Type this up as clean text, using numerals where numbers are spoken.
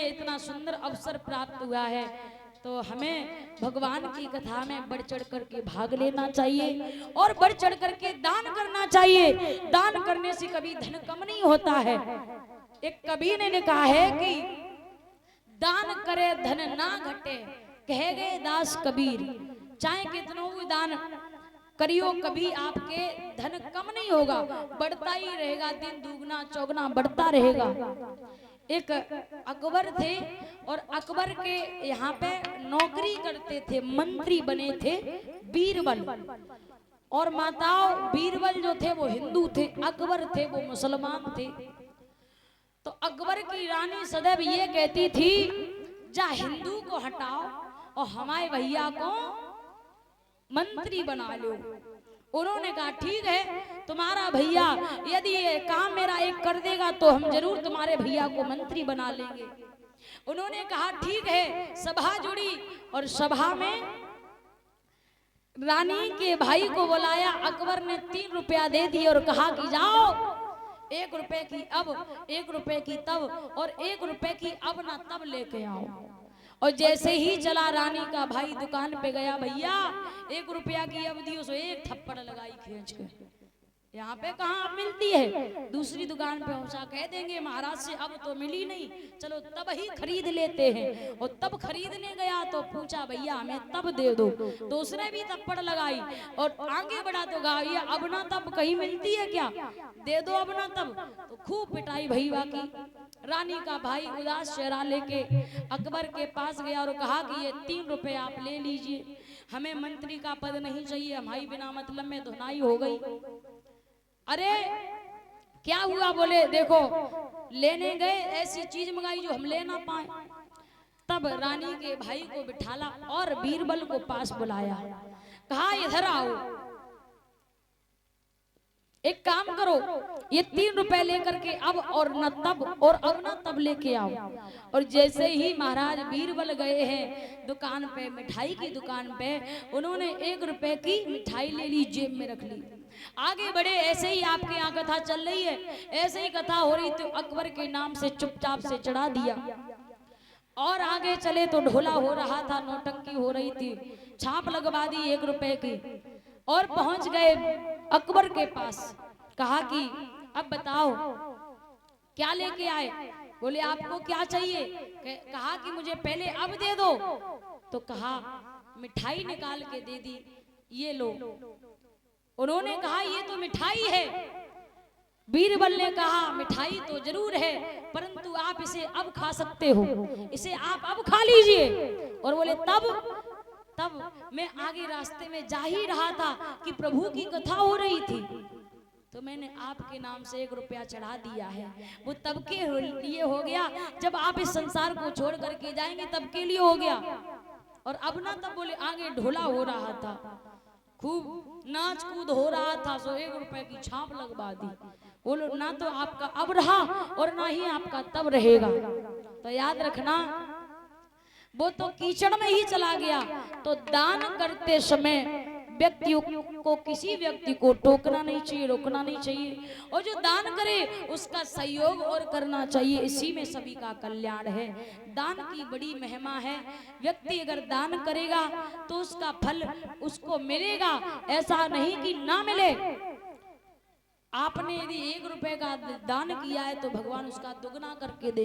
लिए इतना सुंदर अवसर प्राप्त हुआ है, तो हमें भगवान की कथा में बढ़ चढ़ करके भाग लेना चाहिए और बढ़ चढ़ करके दान करना चाहिए। दान करने से कभी धन कम नहीं होता है। एक कवि ने कहा है कि दान करे धन ना घटे, कहे गए दास कबीर। चाहे कितनों भी दान करियो, कभी आपके धन कम नहीं होगा, बढ़ता ही रहेगा, दिन दुगना चौगना बढ़ता रहेगा। एक अकबर थे और अकबर के यहाँ पे नौकरी करते थे, मंत्री बने थे बीरबल। और माताओं बीरबल जो थे वो हिंदू थे, अकबर थे वो मुसलमान थे। तो अकबर की रानी सदैव ये कहती थी, जा हिंदू को हटाओ और हमारे भैया को मंत्री बना लो। उन्होंने कहा ठीक है, तुम्हारा भैया यदि ये काम मेरा एक कर देगा तो हम जरूर तुम्हारे भैया को मंत्री बना लेंगे। उन्होंने कहा ठीक है। सभा जुड़ी और सभा में रानी के भाई को बुलाया। अकबर ने 3 रुपया दे दिए और कहा कि जाओ, 1 रुपए की अब, 1 रुपए की तब और 1 रुपए की अब ना तब लेके आओ। और जैसे ही चला, रानी का भाई दुकान पे गया, भैया 1 रुपया की अब दी, उसको 1 थप्पड़ लगाई खींच के। यहाँ पे कहाँ अब मिलती है, दूसरी दुकान पे पहुंचा, कह देंगे महाराज से अब तो मिली नहीं, चलो तब ही खरीद लेते हैं। और तब खरीदने गया तो पूछा भैया हमें तब दे दो, तो उसने भी थप्पड़ लगाई और आगे बढ़ा तो कहा ये अब ना तब कहीं मिलती है क्या, दे दो अब ना तब। तो खूब पिटाई भैया की। रानी का भाई उदास चेहरा लेके अकबर के पास गया और कहा कि ये 3 रुपए आप ले लीजिए, हमें मंत्री का पद नहीं चाहिए, हमारी बिना मतलब में धुनाई हो गई। अरे क्या हुआ, बोले देखो लेने गए, ऐसी चीज मंगाई जो हम ले ना पाए। तब रानी के भाई को बिठाला और बीरबल को पास बुलाया, कहा इधर आओ, एक काम करो, ये 3 रुपए लेकर के अब और न तब और अब न तब लेके आओ। और जैसे ही महाराज बीरबल गए हैं दुकान पे, मिठाई की दुकान पे, उन्होंने 1 रुपए की मिठाई ले ली, जेब में रख ली। आगे बढ़े, ऐसे ही आपके यहाँ कथा चल रही है, ऐसे ही कथा हो रही तो अकबर के नाम से चुपचाप से चढ़ा दिया। और आगे चले तो ढोला हो रहा था, नौटंकी हो रही थी, छाप लगवा दी 1 रुपए की और पहुंच गए अकबर के पास। कहा कि अब बताओ क्या लेके आए। बोले आपको क्या चाहिए। कहा कि मुझे पहले अब दे दो। तो कहा मिठाई निकाल के दे दी, ये लो। उन्होंने कहा ये तो मिठाई है। बीरबल ने कहा मिठाई तो जरूर है, परंतु आप इसे अब खा सकते हो, इसे आप अब खा लीजिए। और बोले तब मैं आगे रास्ते में जा ही रहा था कि प्रभु की कथा हो रही थी, तो मैंने आपके नाम से 1 रुपया चढ़ा दिया है। वो तब के लिए हो गया जब आप इस संसार को छोड़ करके जाएंगे, तब के लिए हो गया। और अब ना तब बोले आगे ढोला हो रहा था, खूब नाच कूद हो रहा था, सो 1 रुपए की छाप लगवा दी। बोलो ना तो आपका अब रहा और ना ही आपका तब रहेगा। तो याद रखना, वो तो कीचड़ में ही चला गया। तो दान करते समय व्यक्ति को, किसी व्यक्ति को टोकना नहीं चाहिए, रोकना नहीं चाहिए, और जो दान करे उसका सहयोग और करना चाहिए, इसी में सभी का कल्याण है। दान की बड़ी महिमा है। व्यक्ति अगर दान करेगा तो उसका फल उसको मिलेगा, ऐसा नहीं कि ना मिले। आपने यदि 1 रुपए का दान किया है तो भगवान उसका दुगना करके दे।